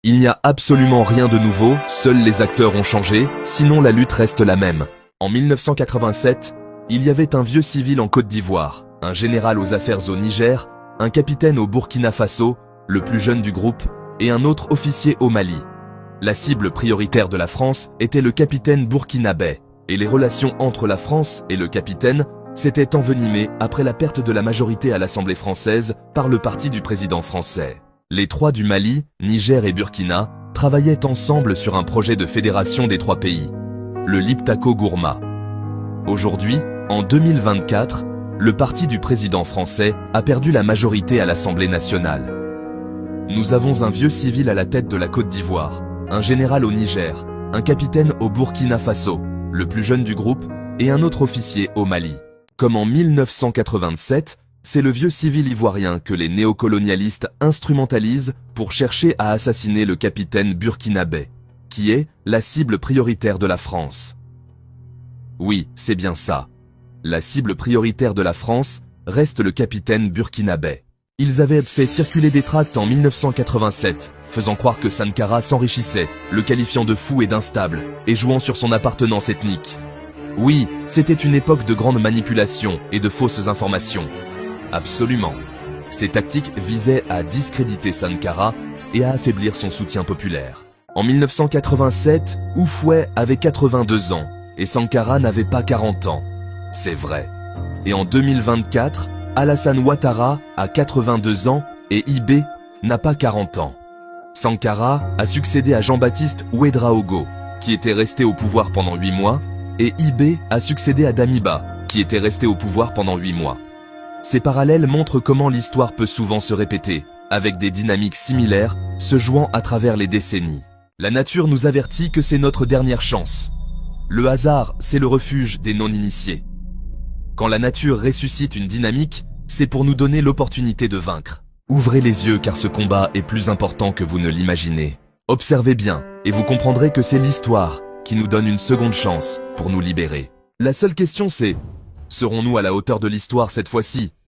Il n'y a absolument rien de nouveau, seuls les acteurs ont changé, sinon la lutte reste la même. En 1987, il y avait un vieux civil en Côte d'Ivoire, un général aux affaires au Niger, un capitaine au Burkina Faso, le plus jeune du groupe, et un autre officier au Mali. La cible prioritaire de la France était le capitaine burkinabé, et les relations entre la France et le capitaine s'étaient envenimées après la perte de la majorité à l'Assemblée française par le parti du président français. Les trois du Mali, Niger et Burkina travaillaient ensemble sur un projet de fédération des trois pays, le Liptako Gourma. Aujourd'hui, en 2024, le parti du président français a perdu la majorité à l'Assemblée nationale. Nous avons un vieux civil à la tête de la Côte d'Ivoire, un général au Niger, un capitaine au Burkina Faso, le plus jeune du groupe, et un autre officier au Mali. Comme en 1987, c'est le vieux civil ivoirien que les néocolonialistes instrumentalisent pour chercher à assassiner le capitaine burkinabé, qui est la cible prioritaire de la France. Oui, c'est bien ça. La cible prioritaire de la France reste le capitaine burkinabé. Ils avaient fait circuler des tracts en 1987, faisant croire que Sankara s'enrichissait, le qualifiant de fou et d'instable, et jouant sur son appartenance ethnique. Oui, c'était une époque de grande manipulation et de fausses informations. Absolument. Ces tactiques visaient à discréditer Sankara et à affaiblir son soutien populaire. En 1987, Houphouët avait 82 ans et Sankara n'avait pas 40 ans. C'est vrai. Et en 2024, Alassane Ouattara a 82 ans et Ibé n'a pas 40 ans. Sankara a succédé à Jean-Baptiste Ouédraogo, qui était resté au pouvoir pendant 8 mois, et Ibé a succédé à Damiba, qui était resté au pouvoir pendant 8 mois. Ces parallèles montrent comment l'histoire peut souvent se répéter, avec des dynamiques similaires se jouant à travers les décennies. La nature nous avertit que c'est notre dernière chance. Le hasard, c'est le refuge des non-initiés. Quand la nature ressuscite une dynamique, c'est pour nous donner l'opportunité de vaincre. Ouvrez les yeux car ce combat est plus important que vous ne l'imaginez. Observez bien, et vous comprendrez que c'est l'histoire qui nous donne une seconde chance pour nous libérer. La seule question c'est, serons-nous à la hauteur de l'histoire cette fois-ci?